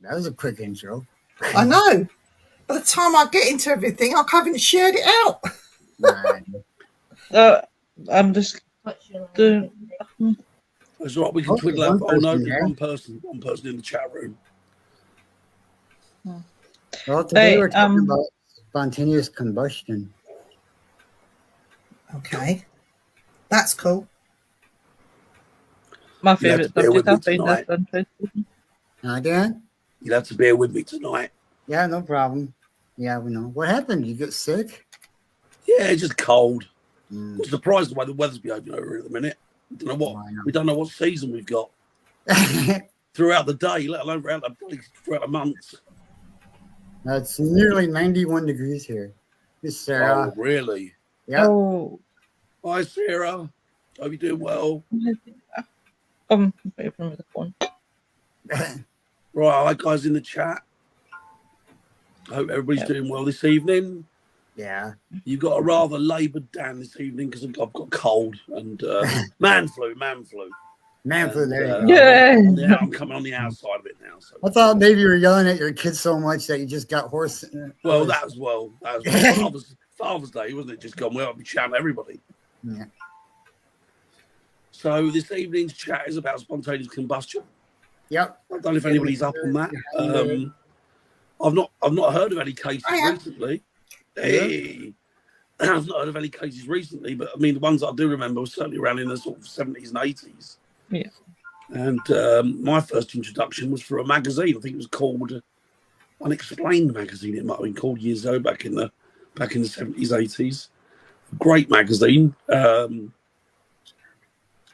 That was a quick intro. I know. By the time I get into everything, I haven't shared it out. I'm just doing. That's right. We can twiddle our phone over. One person in the chat room. Well, today we're talking about spontaneous combustion. Okay, that's cool. My favourite subject. I find that interesting. Dan? You'll have to bear with me tonight. Yeah, no problem. Yeah, we know. What happened? You get sick? Yeah, it's just cold. I'm surprised the way the weather's behaving over here at the minute. We don't know what season we've got throughout the day, let alone throughout the months. It's nearly 91 degrees here. This Sarah. Oh, really? Yeah. Oh. Hi, Sarah. Hope you're doing well. Away from the phone. Right, hi guys in the chat. Hope everybody's doing well this evening. Yeah. You've got a rather laboured Dan this evening because I've got cold and man flu. Man flu, there. Yeah, I'm coming on the outside of it now. So. I thought maybe you were yelling at your kids so much that you just got hoarse. Well, that was Father's Day, wasn't it? Just gone well. I'll be shouting at everybody. Yeah. So this evening's chat is about spontaneous combustion. Yep. I don't know if anybody's up on that. I've not heard of any cases recently. Hey. I've not heard of any cases recently, but I mean the ones that I do remember were certainly around in the sort of 70s and 80s. Yeah. And my first introduction was for a magazine. I think it was called Unexplained Magazine. It might have been called years ago, back in the 70s, 80s. Great magazine.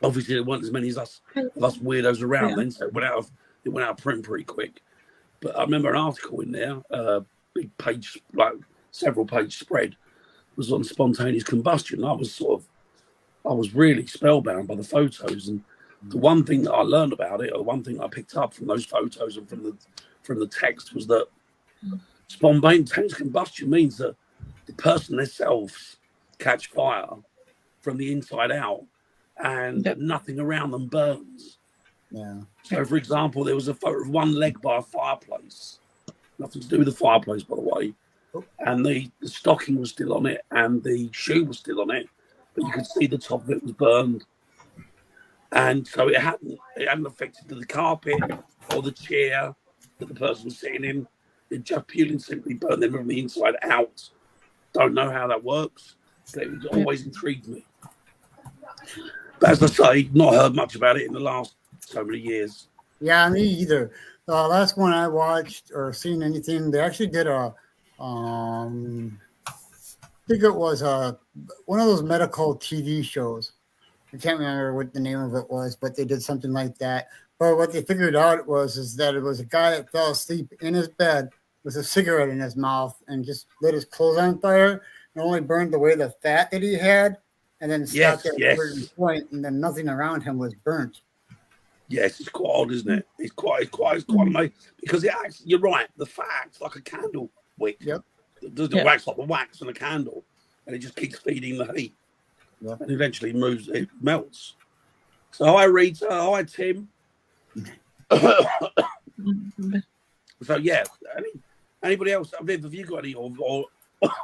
Obviously, there weren't as many of us weirdos around then, so it went out of print pretty quick. But I remember an article in there, big page, like several page spread, was on spontaneous combustion. I was really spellbound by the photos, and the one thing that I learned about it, or the one thing I picked up from those photos and from the text, was that spontaneous combustion means that the person themselves catch fire from the inside out, and nothing around them burns. Yeah. So, for example, there was a photo of one leg by a fireplace. Nothing to do with the fireplace, by the way. And the stocking was still on it, and the shoe was still on it, but you could see the top of it was burned. And so it hadn't affected the carpet or the chair that the person was sitting in. It just purely and simply burned them from the inside out. Don't know how that works, but it always intrigued me. But as I say, not heard much about it in the last so many years. Yeah, me either. The last one I watched or seen anything, they actually did I think it was one of those medical TV shows. I can't remember what the name of it was, but they did something like that. But what they figured out is that it was a guy that fell asleep in his bed with a cigarette in his mouth and just lit his clothes on fire and only burned away the fat that he had, and then stopped at a certain point, and then nothing around him was burnt. Yes, it's quite odd, isn't it? It's quite amazing, because it acts. You're right. The fat acts like a candle wick. Yep. It doesn't wax like the wax in a candle, and it just keeps feeding the heat. Yep. And eventually it melts. So hi Rita, hi Tim. So yeah, anybody else? Viv, have you got any, or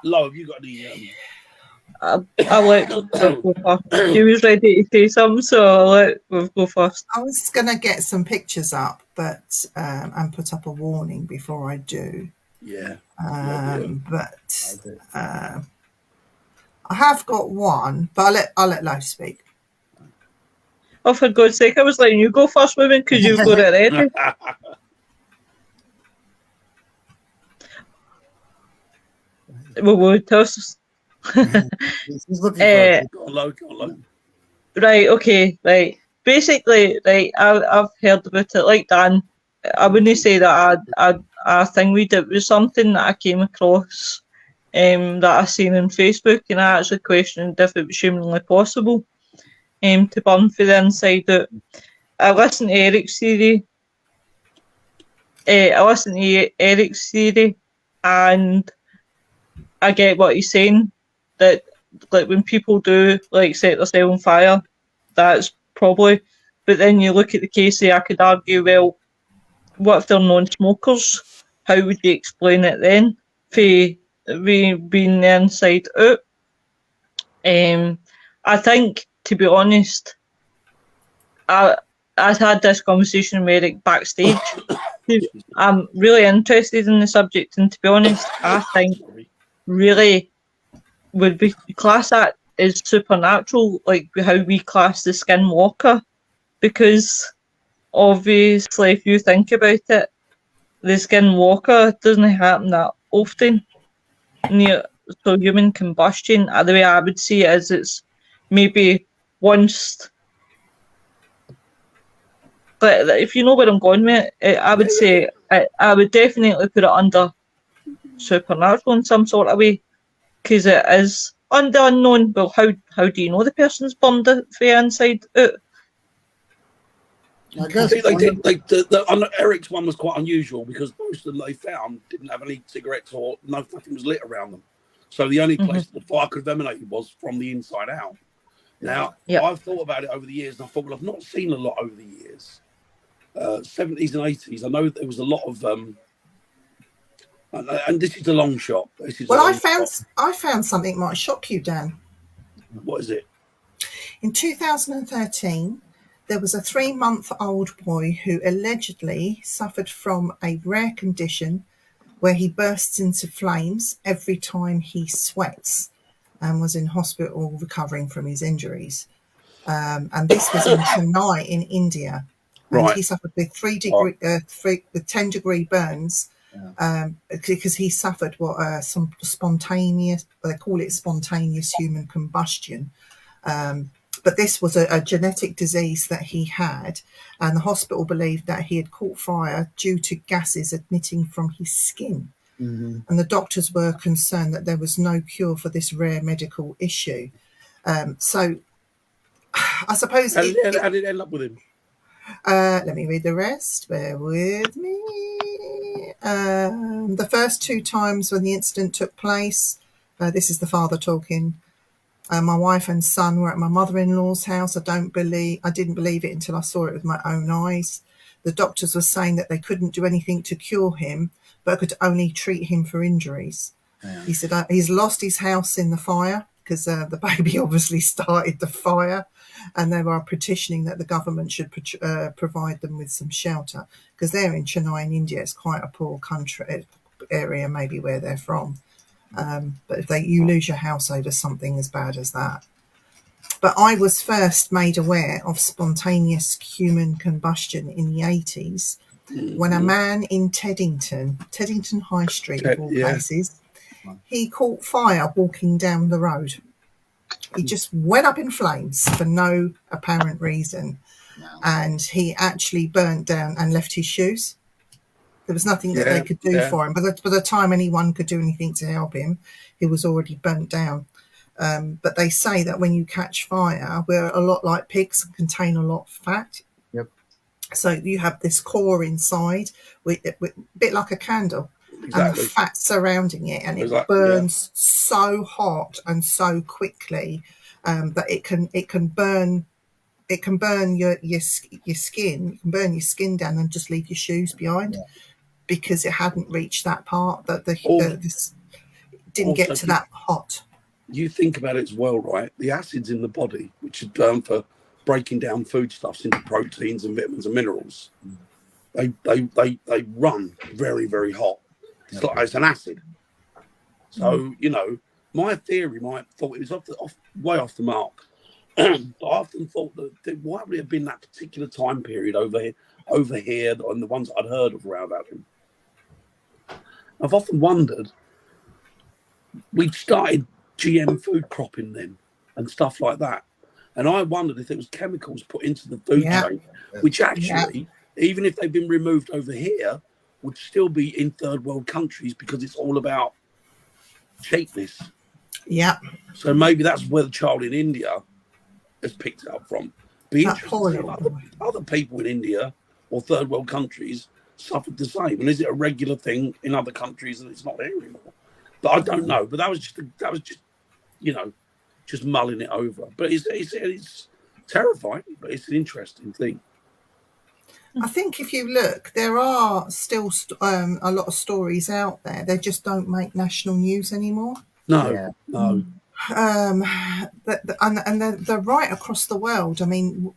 Lo, have you got any? I'll let go first. She was ready to say something, so I'll let Viv go first. I was going to get some pictures up, but and put up a warning before I do. Yeah. But I have got one, but I'll let Lo speak. Oh, for God's sake, I was letting you go first, women, because you've got it ready. Well, tell us. Right, okay, right. Basically, right, I've heard about it. Like Dan, I wouldn't say that I thingied. It was something that I came across that I seen on Facebook, and I actually questioned if it was humanly possible to burn for the inside out. I listened to Eric's theory. And I get what he's saying, that like when people do like set themselves on fire, that's probably. But then you look at the case, I could argue, well, what if they're non-smokers? How would you explain it then? For we being the inside out. I think, to be honest, I had this conversation with Eric backstage. I'm really interested in the subject, and to be honest, I think really would be class that as supernatural, like how we class the Skinwalker, because obviously, if you think about it, the Skinwalker doesn't happen that often. So human combustion, the way I would see it is it's maybe once. But if you know where I'm going with it, I would say I would definitely put it under supernatural in some sort of way, because it is under unknown. Well, how do you know the person's burned it from the inside out? I guess I think Eric's one was quite unusual because most of them they found didn't have any cigarettes or nothing was lit around them. So the only place the fire could have emanated was from the inside out. Now, I've thought about it over the years, and I thought, well, I've not seen a lot over the years. 70s and 80s, I know there was a lot of, and this is a long shot. I found something might shock you, Dan. What is it? In 2013, there was a 3-month-old boy who allegedly suffered from a rare condition where he bursts into flames every time he sweats, and was in hospital recovering from his injuries. And this was in Chennai in India. And he suffered with 10-degree burns because he suffered some spontaneous, they call it spontaneous human combustion. But this was a genetic disease that he had, and the hospital believed that he had caught fire due to gases emitting from his skin. And the doctors were concerned that there was no cure for this rare medical issue. So I suppose... How did it end up with him? Let me read the rest. Bear with me. The first 2 times when the incident took place, this is the father talking. My wife and son were at my mother-in-law's house. I didn't believe it until I saw it with my own eyes. The doctors were saying that they couldn't do anything to cure him, but could only treat him for injuries. Yeah. He said he's lost his house in the fire because the baby obviously started the fire, and they were petitioning that the government should provide them with some shelter because they're in Chennai in India. It's quite a poor country area, maybe where they're from. But if you lose your house over something as bad as that. But I was first made aware of spontaneous human combustion in the 80s when a man in Teddington High Street, of all places, he caught fire walking down the road. He just went up in flames for no apparent reason. And he actually burnt down and left his shoes. There was nothing that they could do for him. But by the time anyone could do anything to help him, he was already burnt down. But they say that when you catch fire, we're a lot like pigs and contain a lot of fat. Yep. So you have this core inside, with a bit like a candle, and the fat surrounding it, and it burns so hot and so quickly that it can burn. It can burn your skin. You can burn your skin down and just leave your shoes behind. Because it hadn't reached that part, that this didn't get to that hot. You think about it as well, right? The acids in the body, which are done for breaking down foodstuffs into proteins and vitamins and minerals, they run very, very hot. It's an acid. So my theory thought it was way off the mark. I often thought that why would it have been that particular time period over here, and the ones I'd heard of around about him. I've often wondered, we'd started GM food cropping then and stuff like that. And I wondered if there was chemicals put into the food chain, which actually, even if they've been removed over here, would still be in third world countries because it's all about cheapness. Yeah. So maybe that's where the child in India has picked it up from. Be interesting to see other people in India or third world countries suffered the same, and is it a regular thing in other countries and it's not there anymore? But I don't know. But that was just mulling it over. But it's terrifying, but it's an interesting thing. I think if you look, there are still a lot of stories out there. They just don't make national news anymore. No, Yeah. no. And they're right across the world. I mean,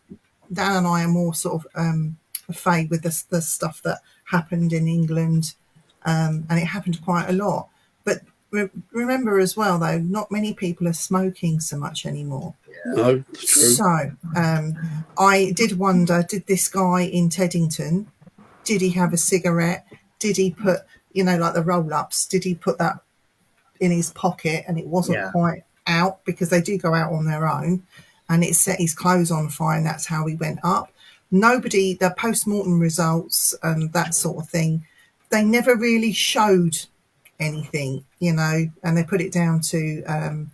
Dan and I are more sort of afraid with the stuff that happened in England, and it happened quite a lot. But remember as well, though, not many people are smoking so much anymore. No, it's true. So I did wonder, did this guy in Teddington, did he have a cigarette? Did he put, like the roll-ups, did he put that in his pocket and it wasn't quite out, because they do go out on their own, and it set his clothes on fire, and that's how he went up. Nobody, the post-mortem results and that sort of thing, they never really showed anything, and they put it down to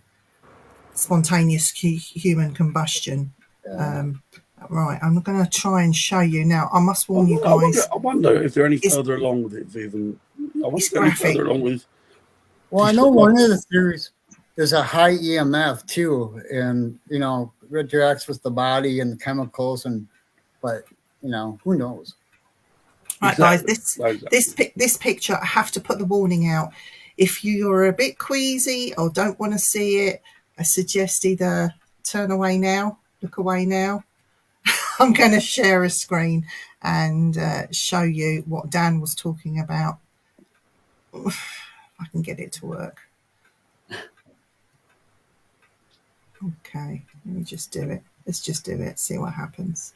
spontaneous human combustion. Right, I'm going to try and show you now. I must warn you guys. I wonder if they're any further along with it, Viv. I wonder if they're any further along with. Well, I know one of the theories is a high EMF too, and it interacts with the body and the chemicals, but who knows? Right, guys, this picture, I have to put the warning out. If you're a bit queasy or don't want to see it, I suggest either turn away now, look away now. I'm going to share a screen and show you what Dan was talking about. I can get it to work. Okay, let me just do it. Let's just do it, see what happens.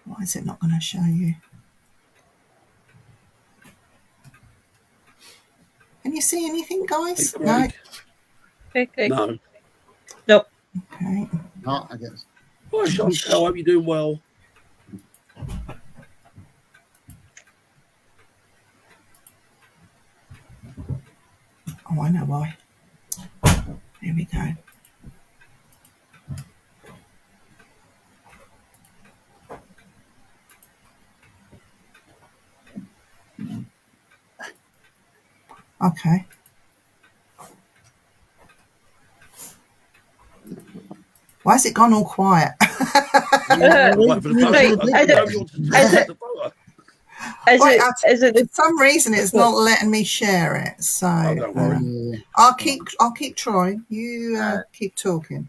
Why is it not going to show you? Can you see anything, guys? No. Okay. No. Nope. Okay. No, I guess. Hi, Chantal. I hope you're doing well. Oh, I know why. Here we go. Okay. Why has it gone all quiet? For some reason it's not letting me share it, so I'll keep trying. You keep talking.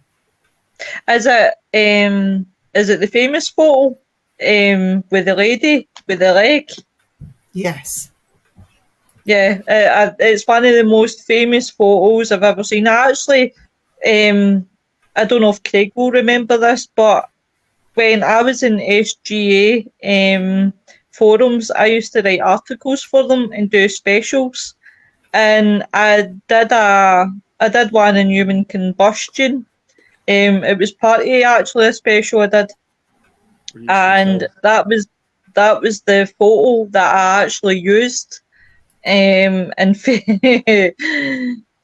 Is it the famous photo with the lady with the leg? Yes. Yeah, it's one of the most famous photos I've ever seen. Actually, I don't know if Craig will remember this, but when I was in SGA forums, I used to write articles for them and do specials. And I did one on human combustion. It was partly actually a special I did, and that was the photo that I actually used. And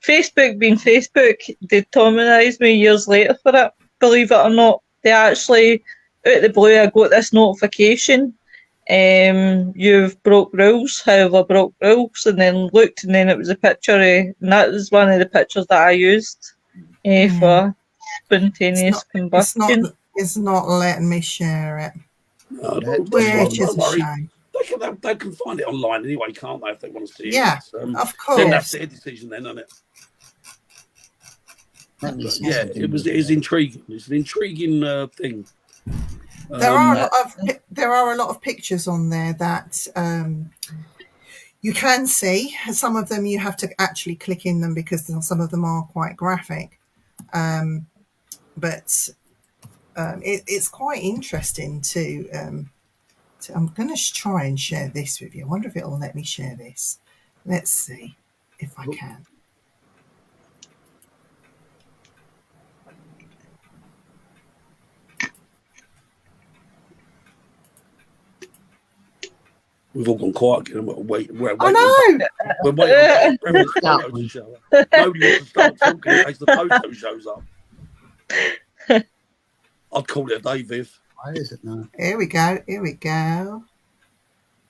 Facebook being Facebook, they demonised me years later for it, believe it or not. They actually, out of the blue, I got this notification. You've broke rules, however broke rules, and then looked, and then it was a picture and that was one of the pictures that I used for spontaneous combustion. It's not letting me share it. Which is a shame. They can find it online anyway, can't they, if they want to see it? Yeah, of course. Then that's their decision then, isn't it? Yeah, it is intriguing. It's an intriguing thing. There are a lot of pictures on there that you can see. Some of them you have to actually click in them because some of them are quite graphic. But it's quite interesting to I'm going to try and share this with you. I wonder if it'll let me share this. Let's see if I can. We've all gone quiet again. We're waiting. I know. We're waiting for the photos to show up. Nobody wants to start talking in case the photo shows up. I'd call it a day, Viv. Why is it not? Here we go. Here we go.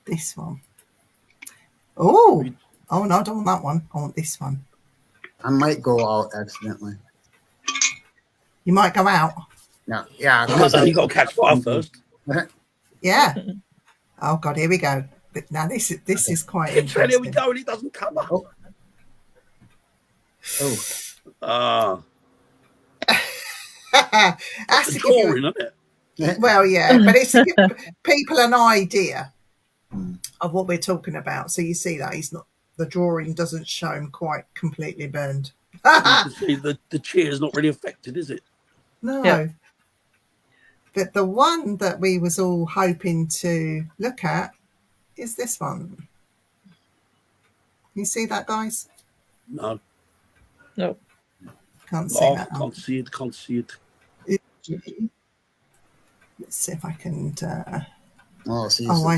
This one. Oh no, I don't want that one. I want this one. I might go out accidentally. You might go out. No, yeah, because You got to catch fire first. Yeah. Oh God, here we go. But now this is quite I tell you, we interesting. go and it doesn't come up. Oh. Ah, That's it's to give you drawing, isn't it? well, yeah, but it's to give people an idea of what we're talking about. So you see that the drawing doesn't show him quite completely burned. You can see the chair's not really affected, is it? No. Yeah. But the one that we was all hoping to look at is this one. You see that, guys? No. No. Can't see Oh, that. can't see it. Can't see it. Let's see if I can. Oh, see, Oh,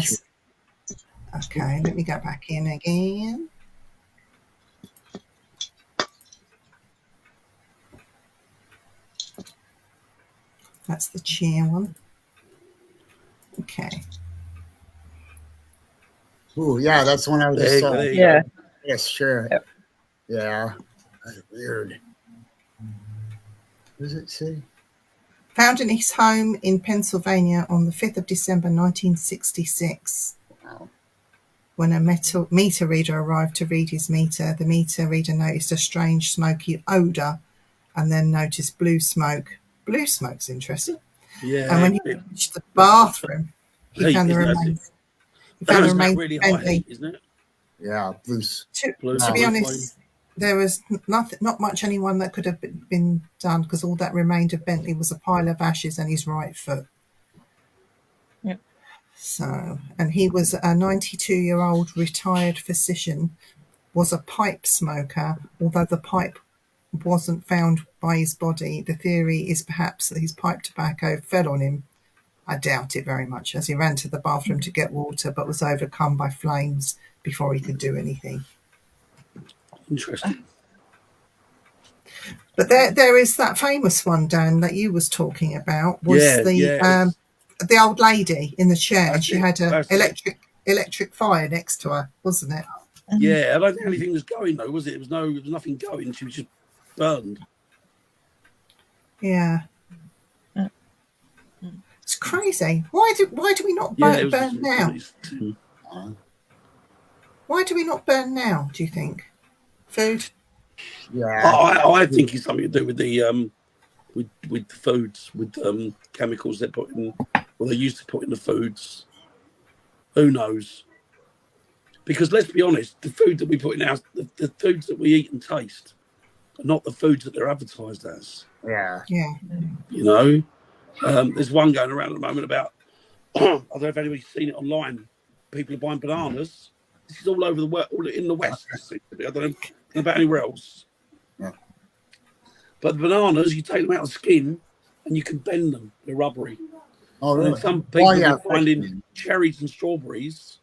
okay, let me go back in again. That's the chair one. Okay. Ooh, yeah, that's the one I was There just you go. saw. There you Yeah. go. Yes, sure. Yep. Yeah, that's weird. What does it say? Found in his home in Pennsylvania on the 5th of December 1966. Wow. When a meter reader arrived to read his meter, the meter reader noticed a strange smoky odour and then noticed blue smoke. Blue smoke's interesting. Yeah. And when he reached the bathroom, he Heat, found the isn't it? remains. He found the Isn't that remains really of high Bentley. heat, isn't it? Yeah, loose. Blue To be flame. honest, there was not much anyone that could have been done because all that remained of Bentley was a pile of ashes and his right foot. Yeah. So, and he was a 92-year-old retired physician, was a pipe smoker, although the pipe wasn't found by his body. The theory is perhaps that his pipe tobacco fell on him. I doubt it very much, as he ran to the bathroom to get water but was overcome by flames before he could do anything. Interesting. But there is that famous one, Dan, that you was talking about. Was the old lady in the chair, and she had a electric fire next to her, wasn't it? Yeah, I don't think anything was going though, was it? There was nothing going. She was just burned. Yeah. It's crazy. Why do we not burn now? Why do we not burn now, do you think? Food? Yeah. I think it's something to do with the with the foods, with chemicals they put in, or they used to put in the foods. Who knows? Because let's be honest, the food that we put in the foods that we eat and taste are not the foods that they're advertised as. Yeah. Yeah. You know, there's one going around at the moment about, I don't know if anybody's seen it online. People are buying bananas. This is all over the world, all in the West. I don't know about anywhere else. Yeah. But the bananas, you take them out of the skin and you can bend them. They're rubbery. Oh, And really? then some people yeah. are finding cherries and strawberries.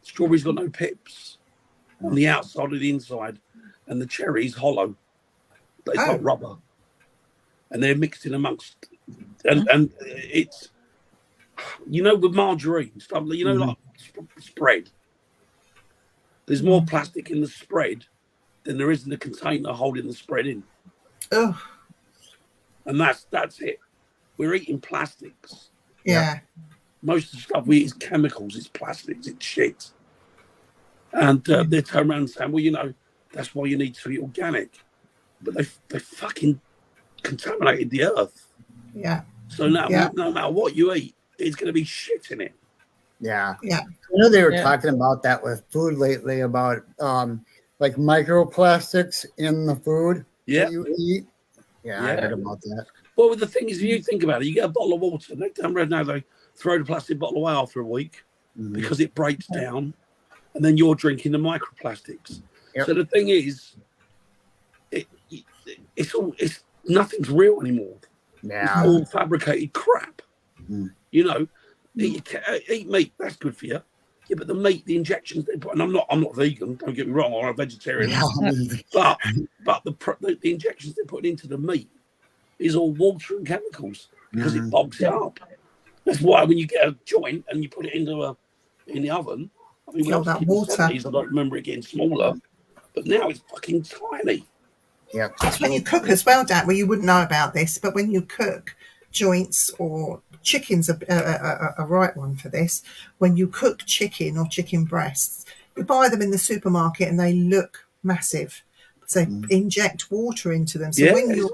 Strawberries got no pips on the outside or the inside, and the cherries hollow. It's like rubber, and they're mixed in amongst. And it's, you know, with margarine stuff, you know, like spread. There's more plastic in the spread than there is in the container holding the spread in. Oh. And that's it. We're eating plastics. Yeah. Most of the stuff we eat is chemicals, it's plastics, it's shit. And they turn around and say, well, you know, that's why you need to eat organic. But they fucking contaminated the earth. Yeah. So no matter what you eat, it's going to be shit in it. Yeah. Yeah. I know they were Yeah. talking about that with food lately, about like microplastics in the food that you eat. Yeah, I heard about that. Well, the thing is, if you think about it, you get a bottle of water. They turn around now, they throw the plastic bottle away after a week because it breaks down, and then you're drinking the microplastics. Yep. So the thing is, it's nothing's real anymore. Yeah. It's all fabricated crap. Mm. You know, eat meat, that's good for you. Yeah, but the meat, the injections they put, and I'm not vegan. Don't get me wrong, I'm a vegetarian. Yeah. but the injections they put into the meat is all water and chemicals because it bogs it up. That's why when you get a joint and you put it in the oven, I mean, Fill that water. I don't remember it getting smaller, but now it's fucking tiny. Yep. It's when you cook as well, Dad, well, you wouldn't know about this, but when you cook joints or chicken's a right one for this. When you cook chicken or chicken breasts, you buy them in the supermarket and they look massive. So they inject water into them. So when you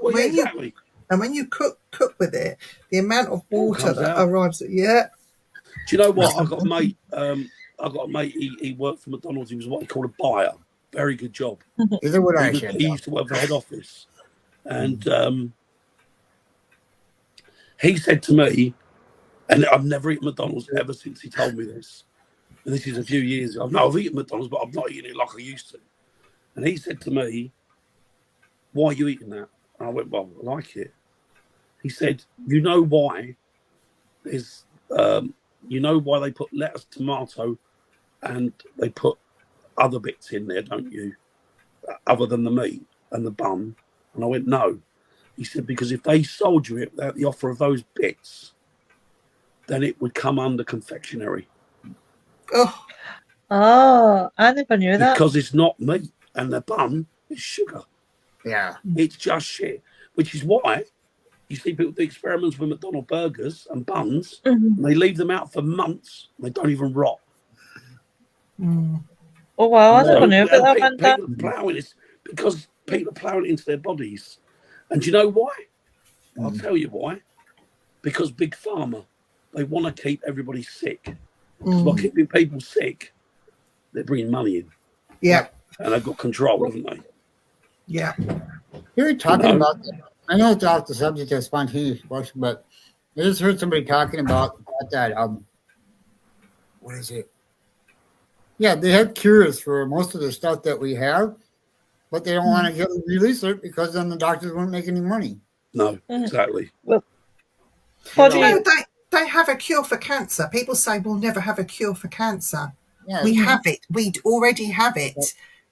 cook with it, the amount of water that arrives, Do you know what? I've got a mate. He worked for McDonald's. He was what he called a buyer. Very good job. Is it what I He said? used to work for head office, and he said to me, and I've never eaten McDonald's ever since he told me this. And this is a few years ago. I've eaten McDonald's, but I've not eaten it like I used to. And he said to me, "Why are you eating that?" And I went, "Well, I like it." He said, "You know why? There's, you know why they put lettuce, tomato, and they put other bits in there, don't you? Other than the meat and the bun." And I went, "No." He said, "Because if they sold you it without the offer of those bits, then it would come under confectionery." Oh, I never knew that. Because it's not meat and the bun is sugar. Yeah. It's just shit. Which is why you see people do experiments with McDonald's burgers and buns, and they leave them out for months. And they don't even rot. Oh, wow, I never knew about that. People are ploughing it because people are ploughing it into their bodies. And do you know why? I'll tell you why. Because Big Pharma, they want to keep everybody sick. Because by keeping people sick, they're bringing money in. Yeah. And they've got control, haven't they? Yeah. You were talking about, I know it's off the subject of spontaneous combustion, but I just heard somebody talking about that. What is it? Yeah, they have cures for most of the stuff that we have, but they don't want to release it because then the doctors won't make any money. No, exactly. Well, they have a cure for cancer. People say we'll never have a cure for cancer. Yeah, We have it. We already have it,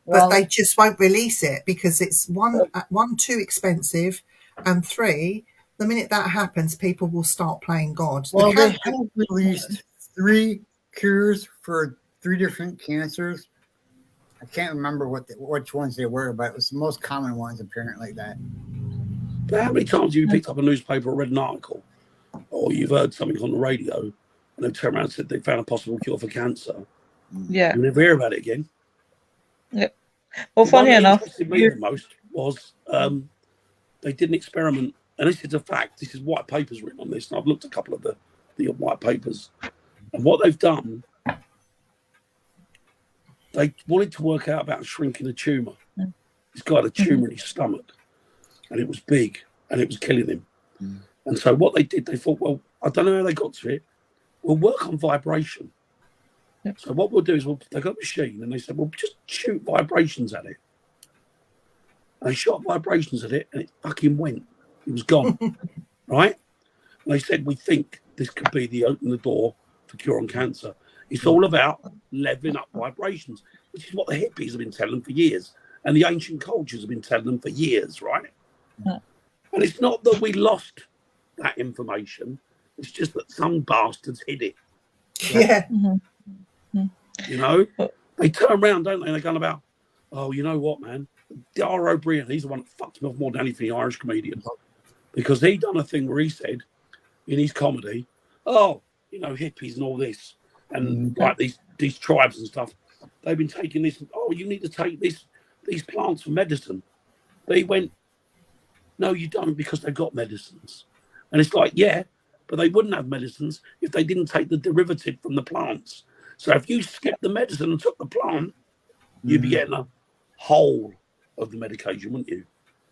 but they just won't release it because it's one, too expensive, and 3, the minute that happens, people will start playing God. Well, they have released 3 cures for 3 different cancers. I can't remember which ones they were, but it was the most common ones apparently. But how many times have you picked up a newspaper or read an article, or you've heard something on the radio, and they turn around and said they found a possible cure for cancer? Yeah. You never hear about it again. Yeah. Well, funny enough, what interested me the most was they did an experiment, and this is a fact. This is white papers written on this, and I've looked at a couple of the white papers, and what they've done, they wanted to work out about shrinking a tumour. This guy had a tumour in his stomach, and it was big, and it was killing him. And so what they did, they thought, well, I don't know how they got to it. We'll work on vibration. Yep. So what we'll do is they got a machine, and they said, well, just shoot vibrations at it. And they shot vibrations at it, and it fucking went. It was gone, right? And they said, we think this could be the open the door for curing cancer. It's all about leveling up vibrations, which is what the hippies have been telling them for years, and the ancient cultures have been telling them for years, right? Yeah. And it's not that we lost that information; it's just that some bastards hid it. Yeah. You know, they turn around, don't they? And they're going about, oh, you know what, man? D.R. O'Brien, he's the one that fucked me off more than anything, the Irish comedian, because he done a thing where he said in his comedy, oh, you know, hippies and all this, and like these tribes and stuff, they've been taking this. Oh, you need to take these plants for medicine. But he went, no, you don't, because they've got medicines. And it's like, yeah, but they wouldn't have medicines if they didn't take the derivative from the plants. So if you skipped the medicine and took the plant, you'd be getting a whole of the medication, wouldn't you?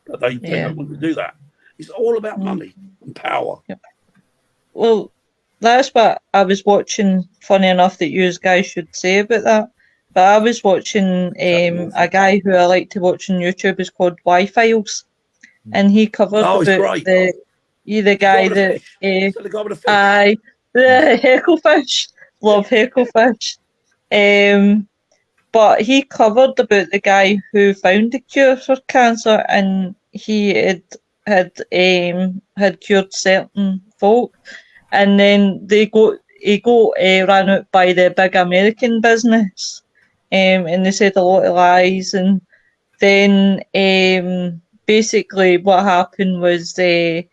But they don't want to do that. It's all about money and power. Yep. Well, that's what I was watching. Funny enough that you guys should say about that. But I was watching a guy who I like to watch on YouTube. Is called Y-Files, and he covered about the guy that the Hecklefish. Love Hecklefish. But he covered about the guy who found the cure for cancer, and he had cured certain folk, and then he got ran out by the big American business, and they said a lot of lies, and then basically what happened was they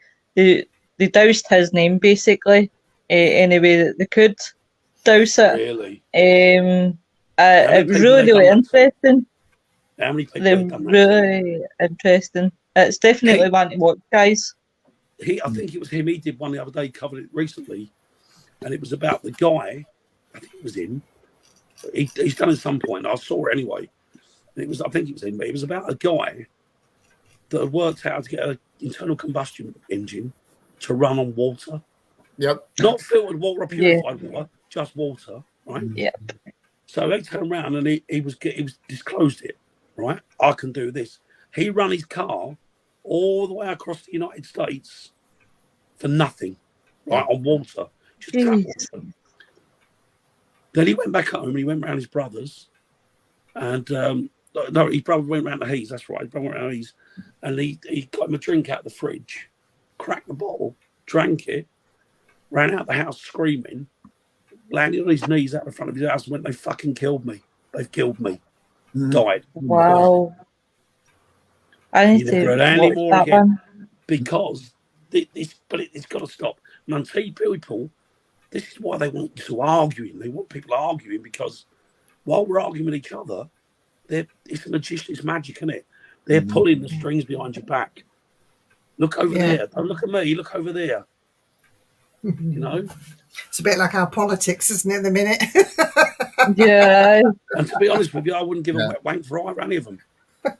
doused his name basically any way that they could douse it. Really? It was people really, they've really done that to? interesting. How many people They're have done that? to? really interesting. It's definitely one to watch, guys. I think it was him. He did one the other day, covered it recently, and it was about the guy. I think it was him. He's done it at some point. I saw it anyway. And it was. I think it was him. But it was about a guy that had worked out how to get an internal combustion engine to run on water, Yep. not filtered water or purified water, just water, right? Yep. So they turned around and he was disclosed it, right? I can do this. He ran his car all the way across the United States for nothing, right, on water. Just tap Jeez. water. Then he went back home and he went round his brother's. And no, his brother went round to Heath, that's right. His brother went round to Heath. And he got him a drink out of the fridge, cracked the bottle, drank it, ran out the house screaming, landed on his knees out the front of his house and went, "They fucking killed me. They've killed me." Died. Wow. I need You never to heard any watch more that again. one. Because it's got to stop. And I'm telling people, this is why they want you to arguing. They want people arguing because while we're arguing with each other, it's a magician, it's magic, isn't it? They're pulling the strings behind your back. Look over there. Don't look at me. Look over there. You know? It's a bit like our politics, isn't it, at the minute? Yeah. And to be honest with you, I wouldn't give a wet wank for either any of them. The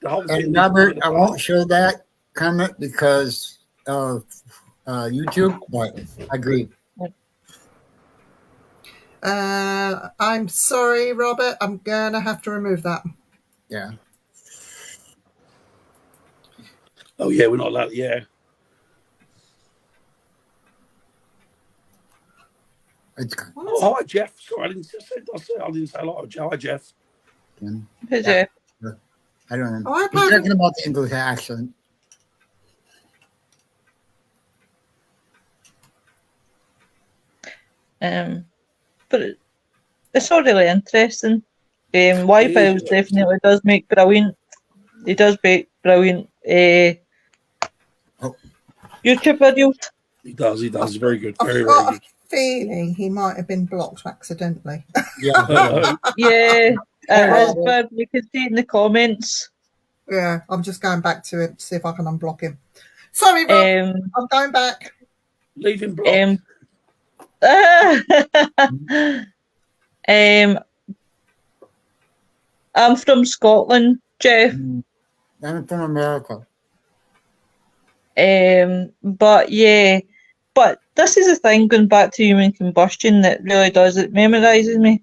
whole thing. And Robert, I won't show that comment because of YouTube, but I agree. I'm sorry, Robert. I'm going to have to remove that. Yeah. Oh yeah, we're not allowed. Yeah. It's, Oh, hi Jeff. Sorry, I didn't say hello. Hi Jeff. Who's it? I don't know. Oh, He's talking about the English accent. But it's all really interesting. Wi-Fi definitely does make brilliant. He does make brilliant YouTube videos. He does. Very good. I've Very, got very a feeling he might have been blocked accidentally. Yeah. good. Yeah, it's bad. You can see it in the comments. Yeah, I'm just going back to it to see if I can unblock him. Sorry, Rob. I'm going back. Leave him blocked. I'm from Scotland, Jeff. I'm from America. But yeah, but this is the thing going back to human combustion that really does it memorises me.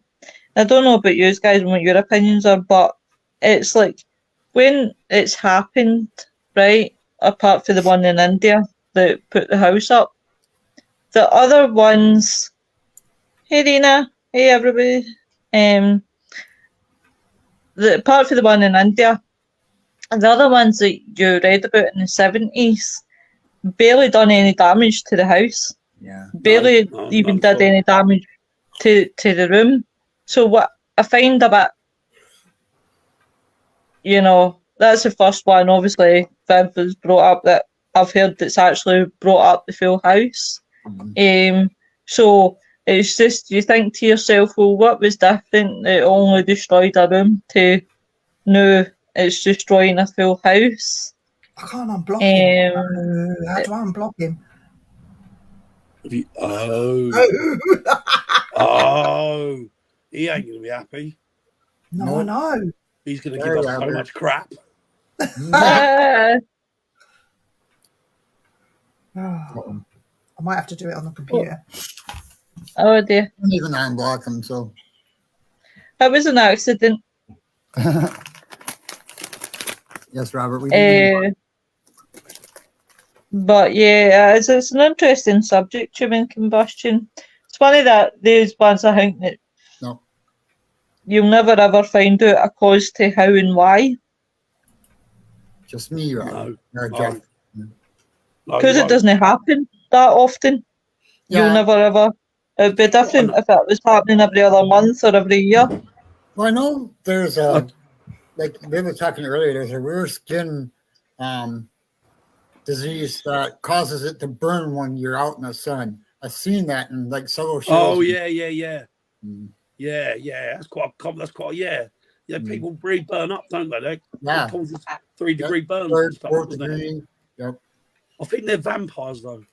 I don't know about you guys and what your opinions are, but it's like when it's happened, right? Apart from the one in India that put the house up, the other ones. Hey Rena, hey everybody. Apart from the one in India, the other ones that you read about in the 70s barely done any damage to the house. Yeah. Barely even did any damage to the room. So what I find a bit, that's the first one. Obviously, Viv was brought up that I've heard that's actually brought up the full house. So it's just you think to yourself, well, what was different? It only destroyed a room to no, it's destroying a full house. I can't unblock him. How do I unblock him? He ain't gonna be happy. No, I know. He's gonna give us so much crap. I might have to do it on the computer. Oh dear. I don't even unblock him, so. It was an accident. Yes, Robert. We did. But yeah, it's an interesting subject, human combustion. It's funny that these ones I think that you'll never ever find out a cause to how and why. Just me, Robert. No. Because it doesn't happen that often. Yeah. You'll never ever. It'd be different if it was happening every other month or every year. Well, I know there's a like we were talking earlier, there's a rare skin disease that causes it to burn when you're out in the sun. I've seen that in like several shows. Oh yeah. Mm. Yeah. That's quite common. That's quite yeah. People really burn up, don't they? They Yeah. causes 3-degree burns Third, and stuff. 4th Doesn't it? degree. Yep. I think they're vampires though.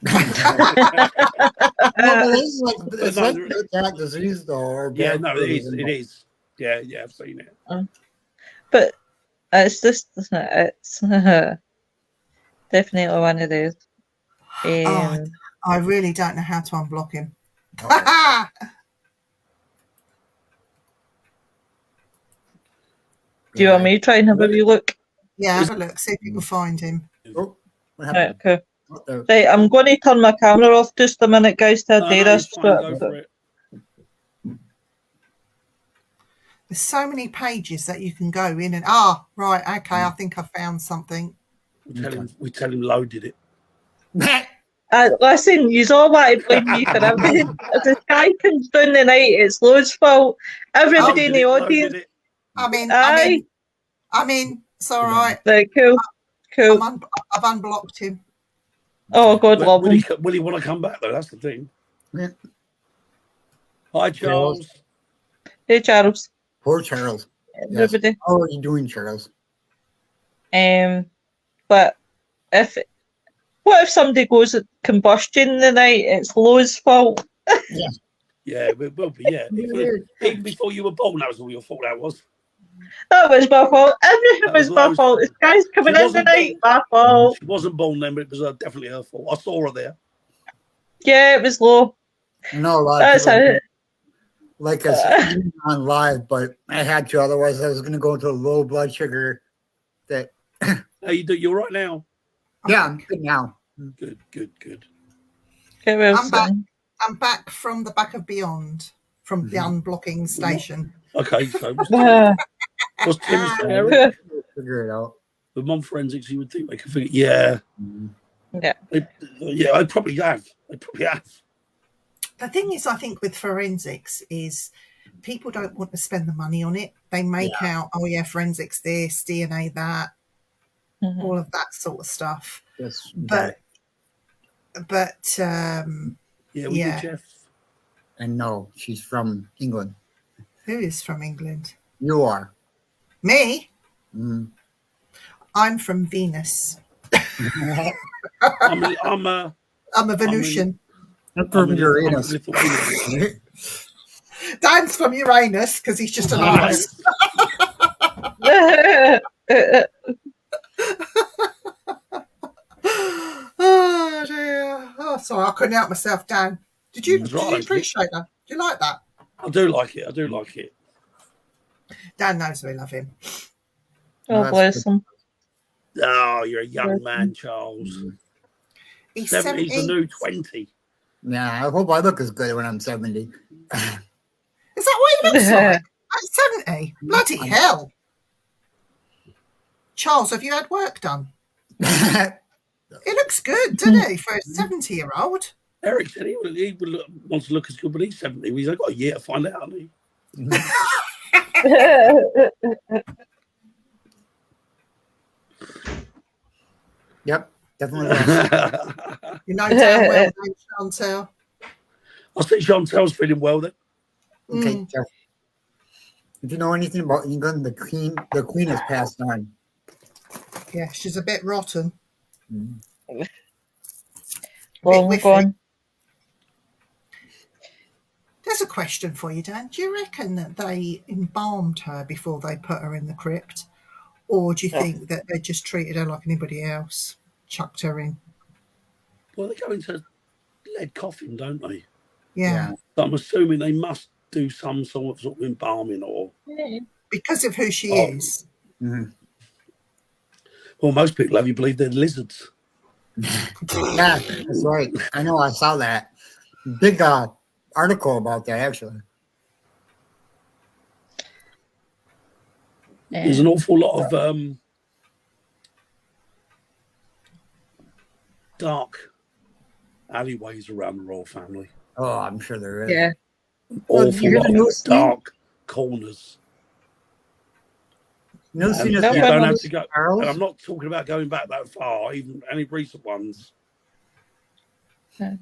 No, but it's like it's no, like there- that disease though. Or Yeah, bad no, it flu. is. Yeah, I've seen it. But it's just it's definitely one of those. Oh, I really don't know how to unblock him. Oh. Do you want me to try and have a wee look? Yeah, have a look. See if you can find him. Oh, what Right, happened? okay. What the- Right, I'm going to turn my camera off just a minute, guys, to No, do no, this. it's fine, go for it. There's so many pages that you can go in and right, okay, I think I found something. We tell him loaded it. Listen, you all want to blame me for everything. If the guy comes down the night, it's Lo's fault. Everybody in the audience. Loaded it. I mean, it's all right. Right, cool. I've unblocked him. Oh, God love Will him. will he want to come back though? That's the thing. Yeah. Hi, Charles. Hey, Charles. Poor Charles. Yes. Everybody. How are you doing, Charles? But what if somebody goes at combustion the night? It's Lo's fault. Yeah, it will be. Yeah, even before you were born, that was all your fault. That was. That was my fault. Everything That was was my Lo's fault. This guy's coming She in the wasn't night. My fault. She wasn't born then, but it was definitely her fault. I saw her there. Yeah, it was Lo. I know a lot of That's people it. like us on live, but I had to. Otherwise, I was going to go into a low blood sugar. That How you do? You're right now. yeah, I'm good now. Good. Okay, well, I'm back. I'm back from the back of Beyond, from the unblocking station. Okay, so what's Tim's Yeah. Figure it out. with mom forensics? You would think they could figure. Yeah, Yeah. I probably have. The thing is, I think with forensics is people don't want to spend the money on it. They make out, forensics this, DNA that, Mhm. all of that sort of stuff. Yes, But Yeah, we Yeah. did, Jeff. and no, she's from England. who is from England? You are. Me? Mm. I'm from Venus. I'm I'm a Venusian. I'm from Uranus. Lithuanian. Dan's from Uranus because he's just an arse. Oh dear. Oh, sorry, I couldn't help myself, Dan. Did you That's right. appreciate that? Do you like that? I do like it. Dan knows we love him. Oh, bless him. Oh, you're a young man, Charles. He's 70's 70. the new 20. Yeah, I hope I look as good when I'm 70. Is that what he looks like? At 70? Bloody hell. Charles, have you had work done? He looks good, doesn't he, for a 70-year-old? Eric said he would want to look as good, but he's 70. He's got a year to find out, hasn't he? Yep, definitely. Will. You know damn well, don't Chantel. I think Chantel's feeling well then. Okay, Jeff. If you know anything about England, the queen has passed on. Yeah, she's a bit rotten. Long Bit gone. There's a question for you, Dan. Do you reckon that they embalmed her before they put her in the crypt? Or do you think that they just treated her like anybody else? Chucked her in? Well, they go into lead coffin, don't they? Yeah. So I'm assuming they must do some sort of embalming or. Because of who she Oh. is. Mhm. Well, most people have you believe they're lizards. Yeah, that's right. I know. I saw that big article about that actually. There's an awful lot of dark alleyways around the royal family. Oh, I'm sure there is. Yeah. Well, Awful you're lot gonna of know- dark corners. No And seen you us No, yet, but don't I'm- have to go. And Charles. I'm not talking about going back that far, even any recent ones. It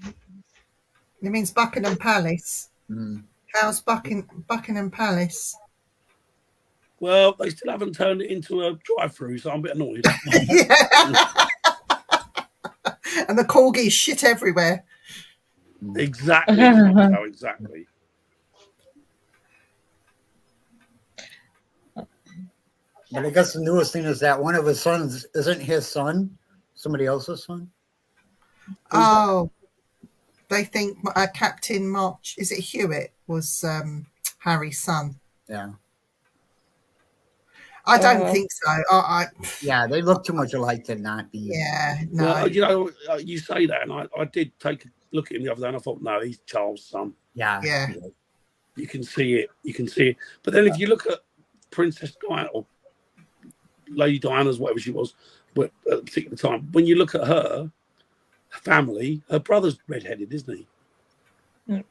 means Buckingham Palace. Mm. How's Buckingham Palace? Well, they still haven't turned it into a drive-through, so I'm a bit annoyed. Yeah. And the corgis shit everywhere. Exactly. So exactly. But I guess the newest thing is that one of his sons isn't his son, somebody else's son. Oh, they think Captain March, is it Hewitt, was Harry's son. Yeah. I don't think so. Yeah, they look too much alike to not be. Yeah, no. Well, you say that, and I did take a look at him the other day, and I thought, no, he's Charles' son. Yeah. Yeah. You can see it. You can see it. But then if you look at Princess Diana, or Lady Diana's, whatever she was, but at a particular time, when you look at her family, her brother's redheaded, isn't he? Yeah.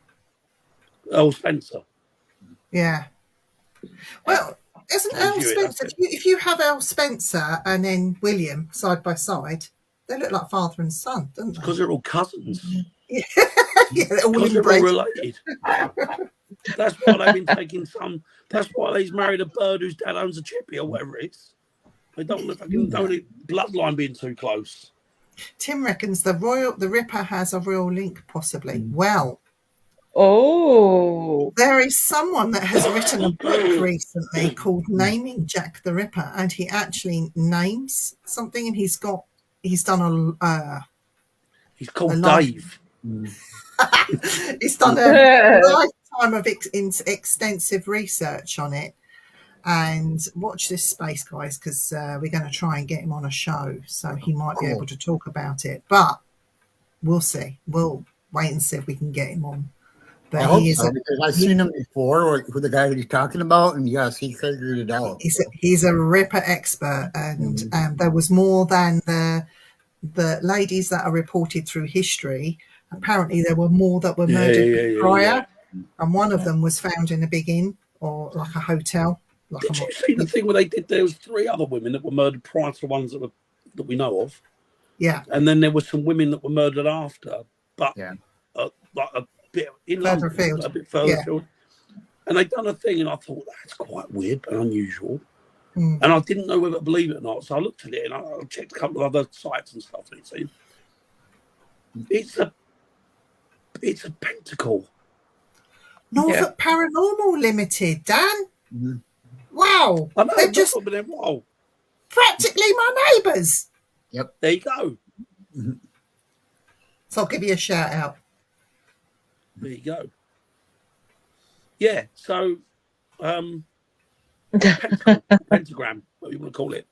Earl Spencer. Yeah. Well, isn't Earl Hewitt, Spencer, that's if you have Earl Spencer and then William side by side, they look like father and son, don't they? Because they're all cousins. Yeah, they're all Because they're inbred. all related. That's why they've been taking some. That's why he's married a bird whose dad owns a chippy or whatever it is. They don't want the bloodline being too close. Tim reckons the Ripper has a real link, possibly. Well, Oh, there is someone that has written a book recently called Naming Jack the Ripper, and he actually names something, and he's done He's called A lot. Dave. he's done a lifetime of extensive research on it. And watch this space, guys, because we're going to try and get him on a show, so he might be able to talk about it. But we'll see. We'll wait and see if we can get him on. But I hope he is so, because I've seen him before, who the guy that he's talking about, and yes, he figured it out. he's a Ripper expert, and there was more than the ladies that are reported through history. Apparently, there were more that were murdered prior, and one of them was found in a big inn or like a hotel. Did you see the thing where they did? There was 3 other women that were murdered prior to the ones that we know of. Yeah, And then there were some women that were murdered after, but like a bit in Further London, afield. a bit further Yeah. afield. And they'd done a thing, and I thought that's quite weird and unusual. Mm. And I didn't know whether to believe it or not, so I looked at it and I checked a couple of other sites and stuff. And it seemed it's a pentacle. Norfolk Paranormal Limited, Dan. Mhm. Wow, I know. they're just Wow. practically my neighbours. There you go. So I'll give you a shout out. There you go. Yeah. So, pentagram, what you want to call it?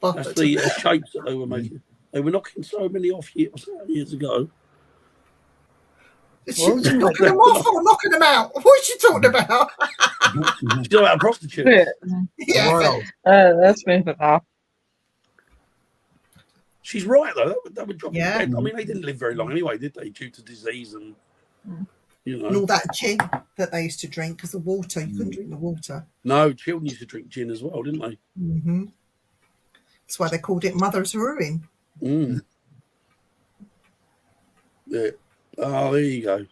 That's the shapes that they were making. They were knocking so many off years ago. Knocking them off or knocking them out? What are you talking about? You know about prostitutes. Yeah. Royal. that's me for that. She's right though. That would drop Yeah. them dead. I mean, they didn't live very long anyway, did they? Due to disease and And all that gin that they used to drink, because the water, you couldn't drink the water. No, children used to drink gin as well, didn't they? Mm-hmm. That's why they called it Mother's Ruin. Mm. Yeah. Oh, there you go.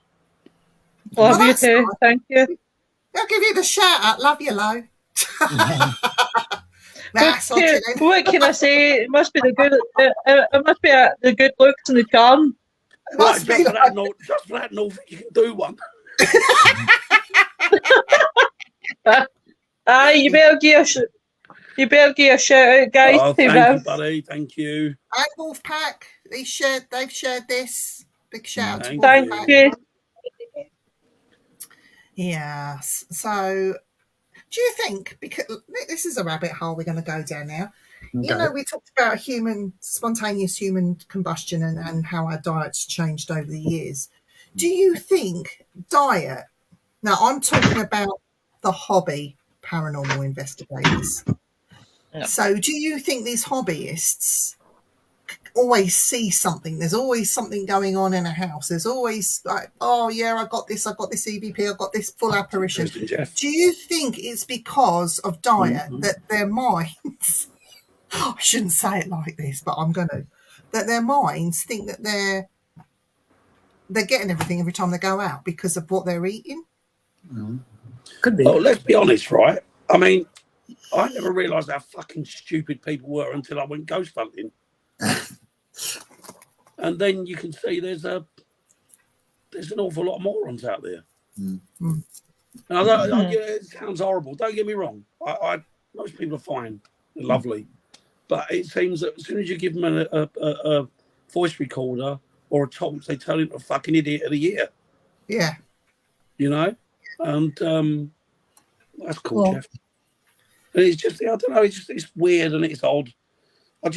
Love you that's too. nice. Thank you. I'll give you the shout out. Love you, Lo. That's all, Okay, chilling. what can I say? It must be the good. It must be the good looks and the charm. Right, Must be just for like- that, Norfolk, you can do one. You better give a shout out, guys. Oh, to thank Viv. you, buddy. Thank you. And Wolfpack, they've shared this. Big shout out to Thank Wolfpack. Thank you. Yes. So, do you think, because this is a rabbit hole we're going to go down now? You know, we talked about spontaneous human combustion and how our diets changed over the years. Do you think diet? Now, I'm talking about the hobby paranormal investigators. Yeah. So, do you think these hobbyists always see something. There's always something going on in a house. There's always like, oh yeah, I got this EVP, I got this full apparition. Interesting, Jeff. Do you think it's because of diet that their minds, I shouldn't say it like this, but I'm going to, that their minds think that they're getting everything every time they go out because of what they're eating? Could be. Well, let's be honest, right? I mean, I never realised how fucking stupid people were until I went ghost hunting. And then you can see there's an awful lot of morons out there. And it sounds horrible. Don't get me wrong. Most people are fine, they're lovely, but it seems that as soon as you give them a voice recorder or a talk, they turn into a fucking idiot of the year. Yeah. You know, and that's cool, Jeff. And it's just, I don't know, it's weird and it's odd. I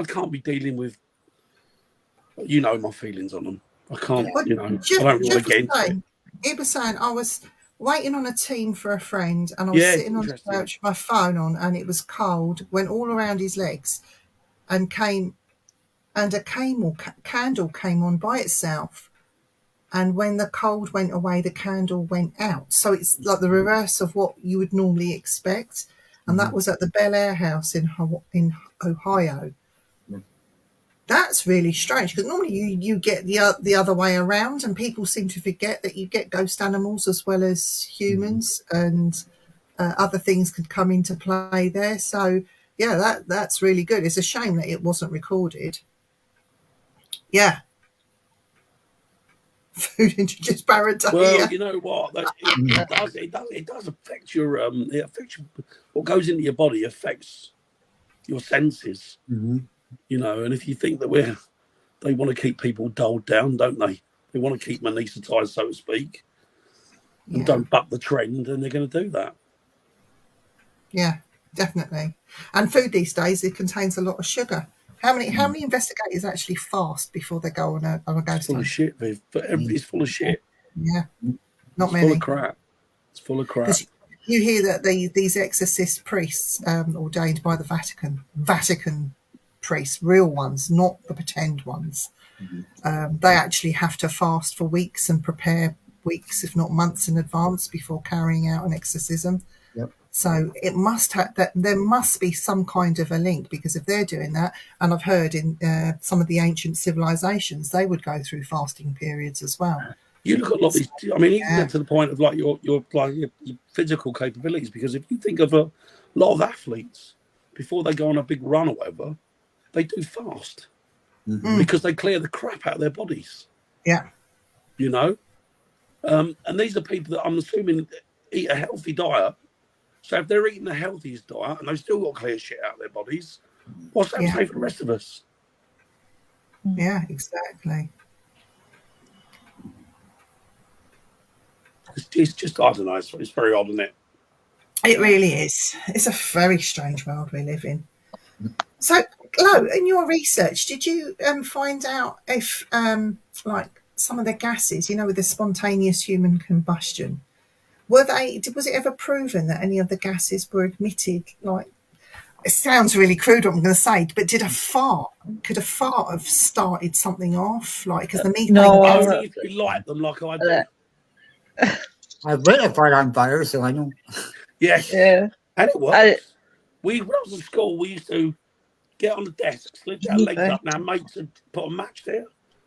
can't be dealing with, you know, my feelings on them. I can't, you know, I don't want to get into it. He was saying, I was waiting on a team for a friend and I was sitting on the couch with my phone on and it was cold, went all around his legs and a candle came on by itself. And when the cold went away, the candle went out. So it's like the reverse of what you would normally expect. And that was at the Bel Air house in Ohio. That's really strange because normally you get the other way around, and people seem to forget that you get ghost animals as well as humans, and other things could come into play there. So yeah, that's really good. It's a shame that it wasn't recorded. Yeah. Food introduced paranoia. Well, you know what? It does affect your it affects what goes into your body affects your senses. You know, and if you think that they want to keep people dulled down, don't they? They want to keep them anaesthetised, so to speak, and don't buck the trend, and they're going to do that. Yeah, definitely. And food these days, it contains a lot of sugar. How many investigators actually fast before they go on a ghost hunt? It's full of shit, Viv. But everybody's full of shit. Yeah, not many. Full of crap. It's full of crap. You hear that these exorcist priests ordained by the Vatican priests, real ones, not the pretend ones, they actually have to fast for weeks and prepare weeks, if not months in advance before carrying out an exorcism. So it must have that there must be some kind of a link, because if they're doing that, and I've heard in some of the ancient civilizations, they would go through fasting periods as well. You look at a lot of these. I mean, even to the point of like your physical capabilities, because if you think of a lot of athletes before they go on a big run or whatever, they do fast because they clear the crap out of their bodies. Yeah, you know, and these are people that I'm assuming eat a healthy diet. So if they're eating the healthiest diet and they've still got clear shit out of their bodies, what's that say for the rest of us? Yeah, exactly. It's just, I don't know, it's very odd, isn't it? It really is. It's a very strange world we live in. So, Lo, in your research, did you find out if, like, some of the gases, you know, with the spontaneous human combustion, was it ever proven that any of the gases were emitted? Like, it sounds really crude what I'm going to say, but could a fart have started something off? Like, because the methane gas... Only if you light them like I do. I've lit a fart on fire, so I know. Yes. Yeah. And it works. When I was in school, we used to get on the desk, slip our legs up, and our mates would put a match there,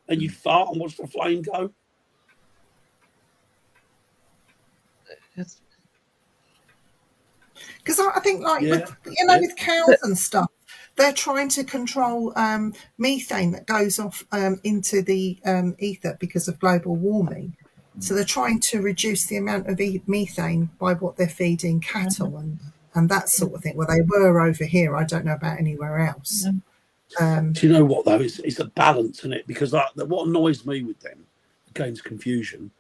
and you'd fart and watch the flame go. Because I think, like, with cows and stuff, they're trying to control methane that goes off into the ether because of global warming. So they're trying to reduce the amount of methane by what they're feeding cattle and that sort of thing. Well, they were over here. I don't know about anywhere else. Do you know what, though? It's a balance in it, because what annoys me with them, against confusion,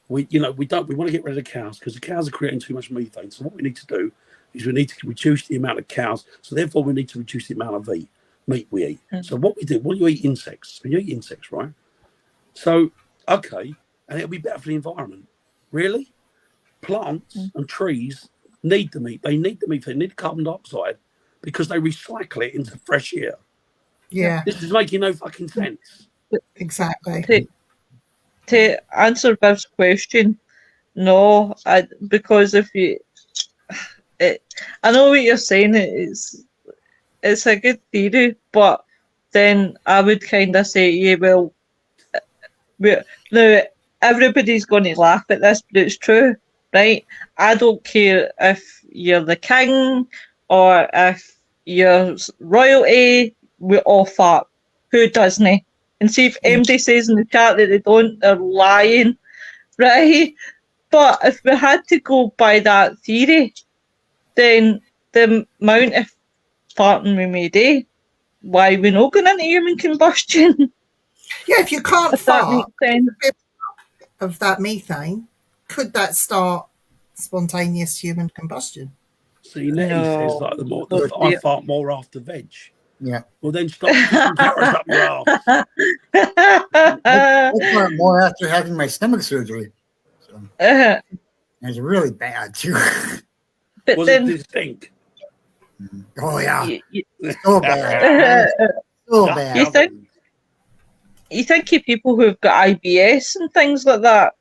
we want to get rid of the cows because the cows are creating too much methane. So what we need to do is we need to reduce the amount of cows. So therefore we need to reduce the amount of meat we eat. So what we do, when you eat insects, right? So, okay, and it'll be better for the environment. Really? Plants and trees need the meat. They need the meat. They need carbon dioxide because they recycle it into fresh air. Yeah, This is making no fucking sense. exactly. To answer Bev's question, no, because if you, I know what you're saying. It's a good theory, but then I would kind of say, yeah, well, now everybody's going to laugh at this, but it's true, right? I don't care if you're the king or if you're royalty, we all fart. Who doesn't? And see if MD says in the chat that they don't, they're lying, right? But if we had to go by that theory, then the amount of farting we made, why we not going into human combustion? Yeah, if you can't If that fart makes sense. of that methane, could that start spontaneous human combustion? See, Nettie No. says like But I yeah. fart more after veg. Yeah. Well, then stop sticking carrots up your ass. I fart more after having my stomach surgery. So But it's really bad too. Was it then distinct? Oh yeah, you so bad, so bad. You think of people who've got IBS and things like that.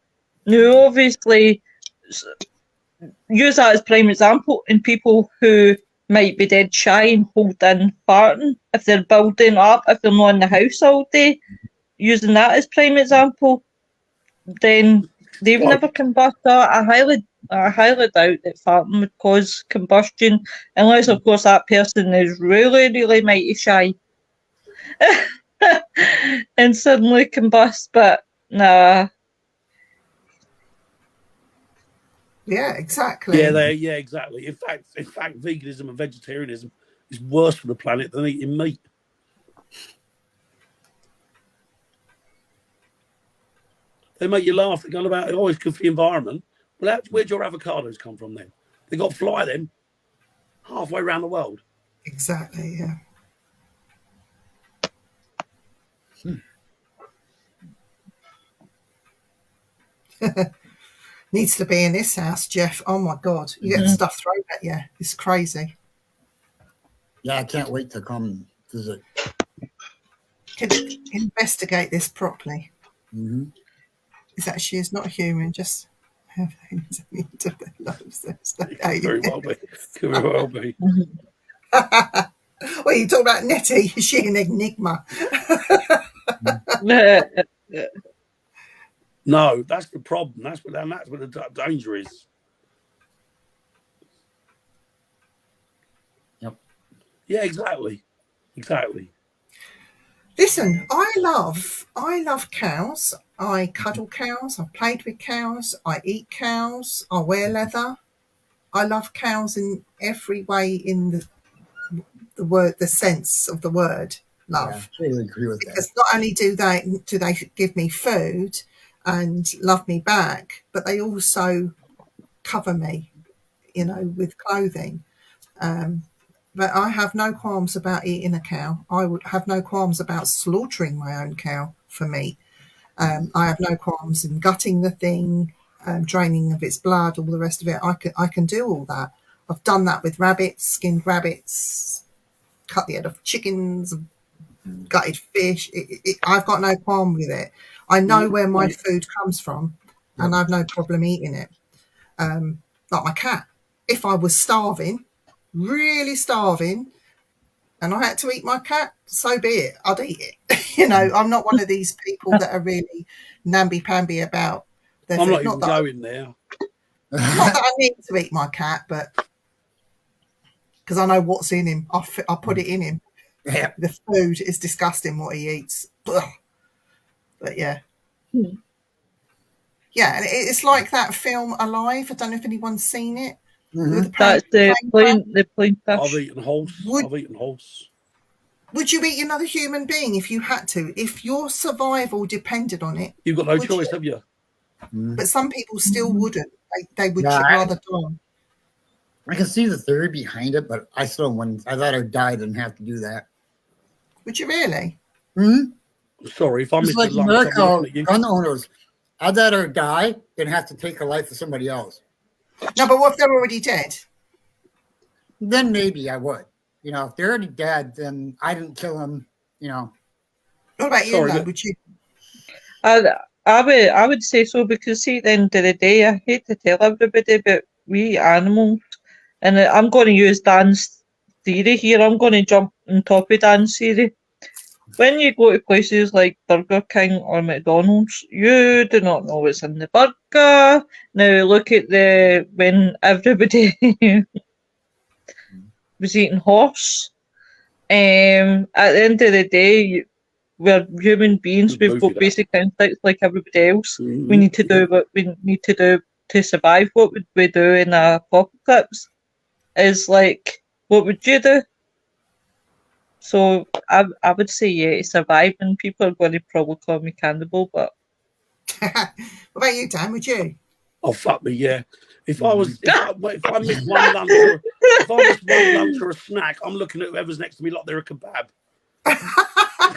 Now, obviously, use that as prime example in people who might be dead shy and hold in farting if they're building up, if they're not in the house all day. Using that as prime example, then they've Right. never combust. I highly doubt that farting would cause combustion, unless, of course, that person is really, really mighty shy and suddenly combust. But nah, Yeah, exactly. Yeah, exactly. In fact, veganism and vegetarianism is worse for the planet than eating meat. They make you laugh. They're going about it. Oh, it's good for the environment. Well, where'd your avocados come from then? They got to fly them halfway around the world. Exactly, yeah. Needs to be in this house, Jeff. Oh my God. You get stuff thrown at you. It's crazy. Yeah, I can't wait to come visit. Can you investigate this properly? Mm-hmm. Is that she is not human, just have things into their lives. Very well be. Could very well be. Well, you talk about Nettie. Is she an enigma? No, that's the problem. That's what the danger is. Yep. Yeah, exactly. Listen, I love cows. I cuddle cows. I've played with cows. I eat cows. I wear leather. I love cows in every way in the word, the sense of the word love. Yeah, I totally agree with that. Because not only do they give me food and love me back, but they also cover me, with clothing. But I have no qualms about eating a cow. I would have no qualms about slaughtering my own cow for meat. I have no qualms in gutting the thing, draining of its blood, all the rest of it. I can do all that. I've done that with rabbits, skinned rabbits, cut the head of chickens, gutted fish. I've got no qualm with it. I know where my food comes from, and I've no problem eating it. Like my cat. If I was starving, really starving, and I had to eat my cat, so be it. I'd eat it. I'm not one of these people that are really namby-pamby about their I'm food. not even going there. Not that I need to eat my cat, but because I know what's in him. I put it in him. Yeah. The food is disgusting what he eats. Ugh. But yeah. Yeah, and it's like that film Alive. I don't know if anyone's seen it. Mm-hmm. that's the plain I've fish. eaten horse. Would you eat another human being if you had to? If your survival depended on it? You've got no Would choice, you? have you? But some people still wouldn't. They would Yeah, rather die. I can see the theory behind it, but I still wouldn't. I'd rather die than have to do that. Would you really? Mm-hmm. Sorry, if I It's missed like the lunch, I'm America, looking at you. gun owners. I'd rather die than have to take a life of somebody else. No, but what if they're already dead? Then maybe I would. If they're already dead, then I didn't kill them. you know. What about you, Sorry, Lo? but- Would you? I would say so, because see, at the end of the day, I hate to tell everybody, but we animals, and I'm going to use Dan's theory here. I'm going to jump on top of Dan's theory. When you go to places like Burger King or McDonald's, you do not know what's in the burger. Now look at when everybody was eating horse. At the end of the day, we're human beings. Good We've movie, got that. basic instincts like everybody else. We Mhm. need to do what we need to do to survive. What would we do in a apocalypse? Is like, what would you do? So I would say to survive, and people are going to probably call me cannibal, but What about you, Dan? Would you? Oh fuck me, yeah. If I missed one lunch or if I missed one lunch or a snack, I'm looking at whoever's next to me like they're a kebab.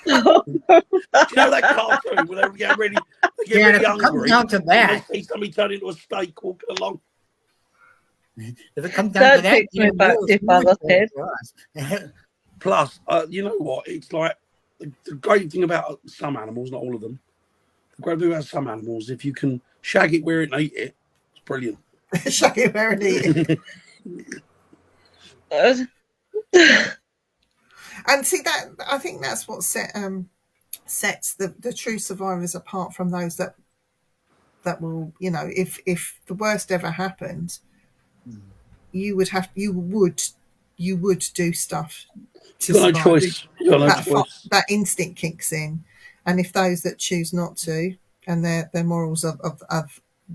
Do you know that cartoon where they get really Yeah, and if it comes hungry? down to And that, they see somebody turn into a steak walking along. if it comes down That to that, takes me you back know, to it's Father really Ted. for us. Plus, you know what? It's like the great thing about some animals, not all of them. The great thing about some animals, if you can shag it, wear it, and eat it, it's brilliant. Show you where and eat. Uh, And see that I think that's what sets the true survivors apart from those that will, you know, if the worst ever happened, you would do stuff to You've got no survive. choice. You've got no choice. That instinct kicks in, and if those that choose not to, and their morals of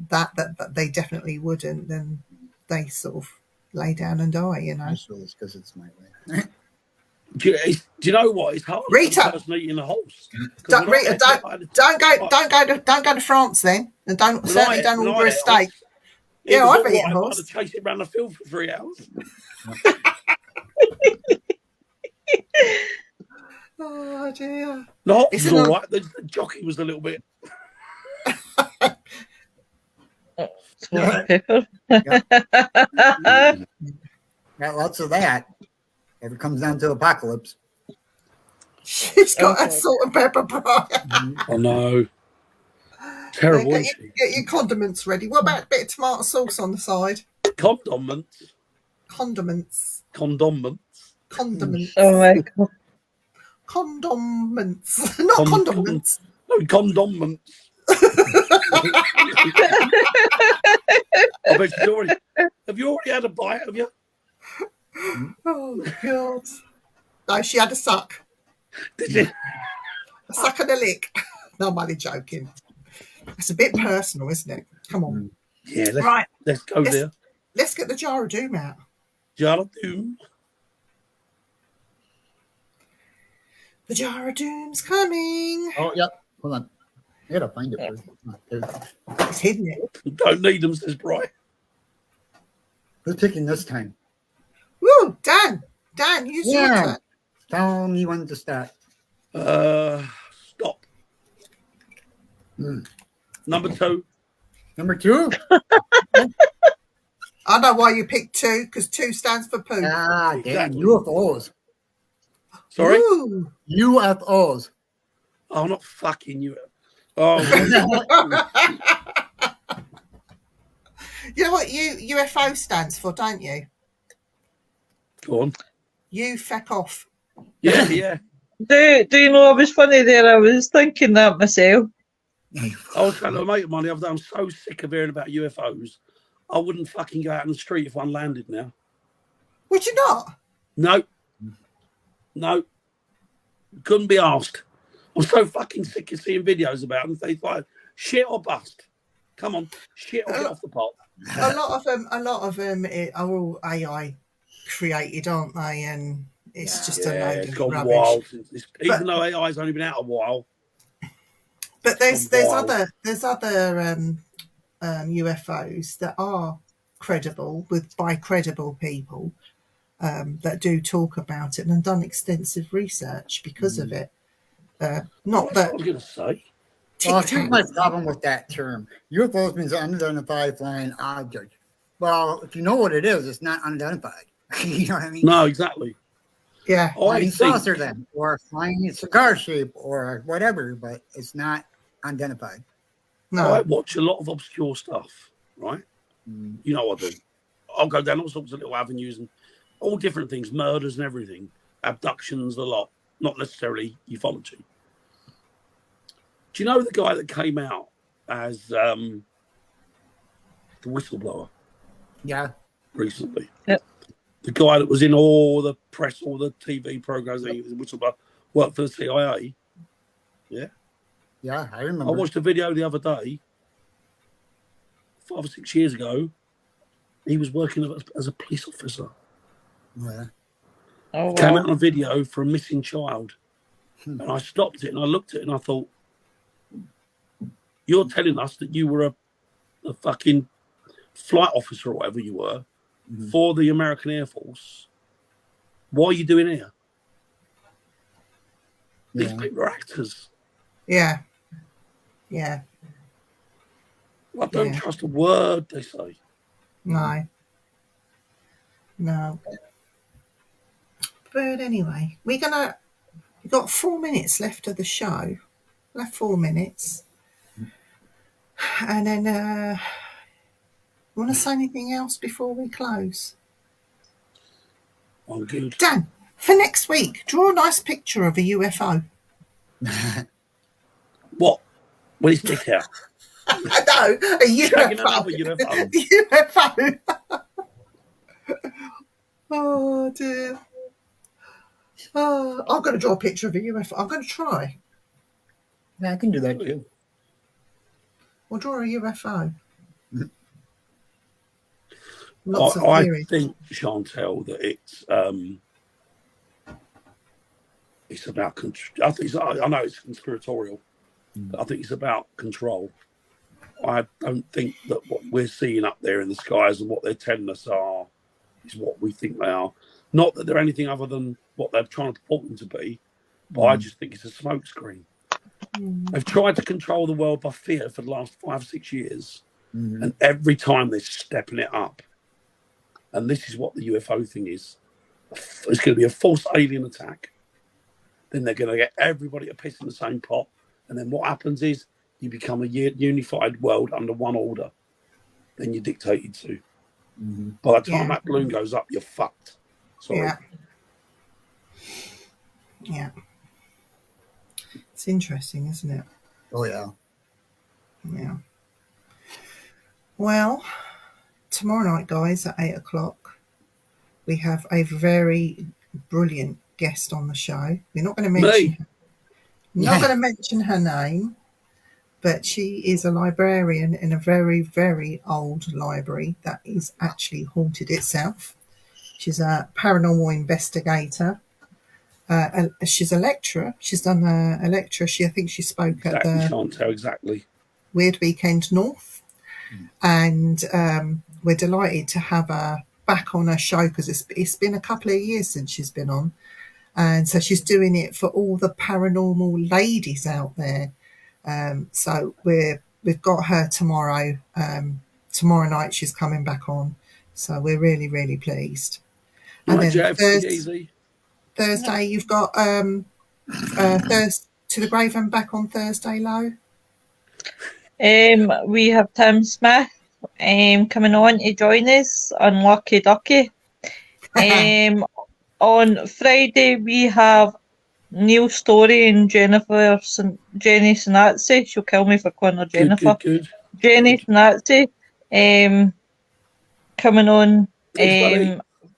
that they definitely wouldn't, then they sort of lay down and die, you know. Actually, it's because it's my way. Do you know what? It's hard Rita! for the person eating a horse. 'Cause Don't, when I Rita, ate it, don't go to France then, and don't when certainly I- don't when I order a ate steak. horse, Yeah, it was I've all eaten right, horse. I had to chase it around the field for 3 hours. Oh dear. The horse It's was an- all right. The jockey was a little bit. salt and pepper. Got lots of that. If it comes down to apocalypse. She's got a Okay. salt and pepper pie. Oh no. Terrible, isn't she? Get your condiments ready. What about a bit of tomato sauce on the side? Condiments. Condiments. Condiments. Condiments. Oh my god. Condiments. Not Con- condiments. No, condiments. I bet she's already. Have you already had a bite? Have you? Oh God. No, she had a suck. Did you? A suck and a lick. No, I'm only joking. It's a bit personal, isn't it? Come on. Yeah. Right. Let's go Let's- there. Let's get the jar of doom out. Jar of Doom. The jar of doom's coming. Oh, yep. Hold on. I gotta find it first. It's hidden it. Don't need them, says Bry. Who's picking this time? Woo, Dan. Dan, use your Yeah. turn. Tell me when to start. Stop. Hmm. Number 2. Number 2? I know why you picked 2, because 2 stands for poo. Ah, damn. Exactly. UFOs. Sorry. Ooh. UFOs. Oh, not fucking you. Oh, You know what UFO stands for, don't you? go on. You feck off. Yeah, yeah. Do you know, I was funny there, I was thinking that myself. I was telling a mate of mine the other day, I'm so sick of hearing about UFOs. I wouldn't fucking go out in the street if one landed now. Would you not? No. No. Couldn't be asked. I'm so fucking sick of seeing videos about them. They like shit or bust. Come on, shit or get off the pot. A lot of them are all AI created, aren't they? And it's just a Yeah, load it's of gone rubbish. wild. Even though AI's only been out a while. But there's Wild. other UFOs that are credible by credible people that do talk about it and have done extensive research because of it. Not That's what that I was going to say. Well, Tic here's my Tacs. problem with that term. UFOs means unidentified flying object. Well, if you know what it is, it's not unidentified. You know what I mean? No, exactly. Yeah. I flying think saucer then, or flying cigar shape, or whatever, but it's not identified. I No. watch a lot of obscure stuff, right? Mm. You know I do. I'll go down all sorts of little avenues and all different things, murders and everything, abductions, a lot, not necessarily ufology. Do you know the guy that came out as the whistleblower Yeah. recently? Yep. The guy that was in all the press, all the TV programs, he was a whistleblower, worked for the CIA. Yeah, I I remember. watched a video the other day, 5 or 6 years ago. He was working as a police officer. Yeah. Oh, He came wow. out on a video for a missing child. Hmm. And I stopped it and I looked at it and I thought, you're telling us that you were a fucking flight officer or whatever you were Mhm. for the American Air Force. What are you doing here? These Yeah. people are actors. Yeah. Yeah. I don't Yeah. trust a word they say. No. No. But anyway, we've got 4 minutes left of the show. Left 4 minutes. And then, want to say anything else before we close? I'm good. Dan, for next week, draw a nice picture of a UFO. What? With his dick out. No, a Shagging UFO. another UFO. UFO. Oh dear. Oh, I'm going to draw a picture of a UFO. I'm going to try. Yeah, I can do that too. We'll draw a UFO. Lots of I theories. think, Chantel, that it's about control. I know it's conspiratorial, but I think it's about control. I don't think that what we're seeing up there in the skies and what they're telling us is what we think they are. Not that they're anything other than what they're trying to purport them to be, but I just think it's a smokescreen. They've tried to control the world by fear for the last 5 or 6 years, and every time they're stepping it up. And this is what the UFO thing is. It's going to be a false alien attack. Then they're going to get everybody to piss in the same pot. And then what happens is you become a unified world under one order. Then you're dictated to. By the time that balloon goes up, you're fucked. Sorry. Yeah. Yeah. It's interesting, isn't it? Oh, yeah. Yeah. Well, tomorrow night, guys, at 8 o'clock, we have a very brilliant guest on the show. We're not going to mention her name, but she is a librarian in a very, very old library that is actually haunted itself. She's a paranormal investigator. She's a lecturer. She's done a lecture. I think she spoke at the Chantel, exactly. Weird Weekend North. And we're delighted to have her back on her show because it's been a couple of years since she's been on. And so she's doing it for all the paranormal ladies out there. So we've got her tomorrow. Tomorrow night she's coming back on. So we're really, really pleased. And Right, then Jeff, Thursday you've got To the Grave and Back on Thursday, Lo. We have Tim Smith coming on to join us on Lucky Ducky. On Friday we have Neil Story and Jenny Sinazzi. She'll kill me for calling her Jennifer. Good. Jenny Sinazzi coming on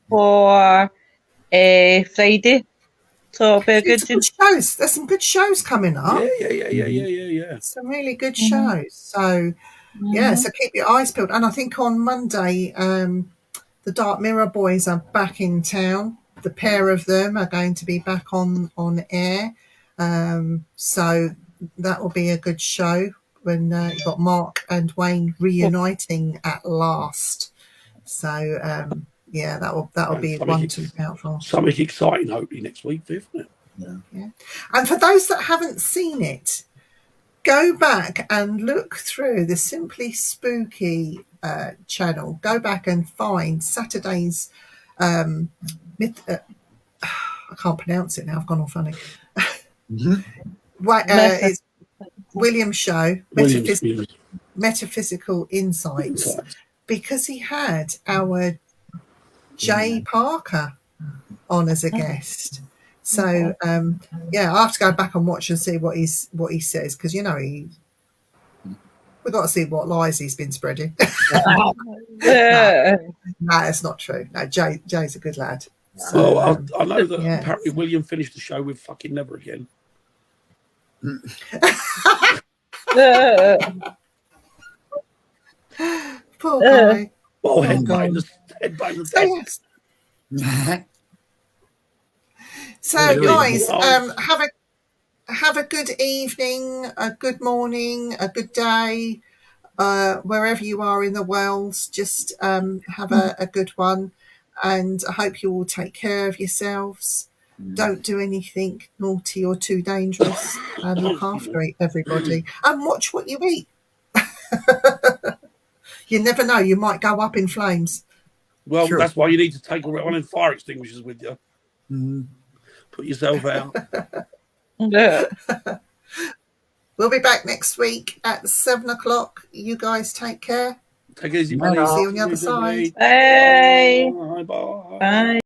for Friday. So it'll be a good shows. There's some good shows coming up. Yeah. Some really good shows. So so keep your eyes peeled. And I think on Monday, the Dark Mirror boys are back in town. The pair of them are going to be back on air. So that will be a good show when you've got Mark and Wayne reuniting at last. So that'll be one to look out for. Something exciting hopefully next week, isn't it? Yeah. And for those that haven't seen it, go back and look through the Simply Spooky channel. Go back and find Saturday's I I can't pronounce it now. I've gone all funny. Mhm. It's William Show, Williams. Metaphysical Insights, because he had our Jay Parker on as a guest. So yeah, I have to go back and watch and see what he says, because we've got to see what lies he's been spreading. Yeah. No, it's not true. No, Jay's a good lad. So, I know that yeah. apparently William finished the show with fucking Never Again. Poor guy. Well, God. headbang the So, desk. yes. So Yeah, guys, yeah. have a good evening, a good morning, a good day, wherever you are in the world. Just have a good one, and I hope you all take care of yourselves. Don't do anything naughty or too dangerous, and look after everybody, and watch what you eat. You never know, you might go up in flames. Well, Sure. that's why you need to take one of them fire extinguishers with you. Mhm. Put yourself out. Yeah. We'll be back next week at 7:00. You guys take care. Take it easy, Bye. buddy. See you on the other side. Bye. Bye. Bye. Bye.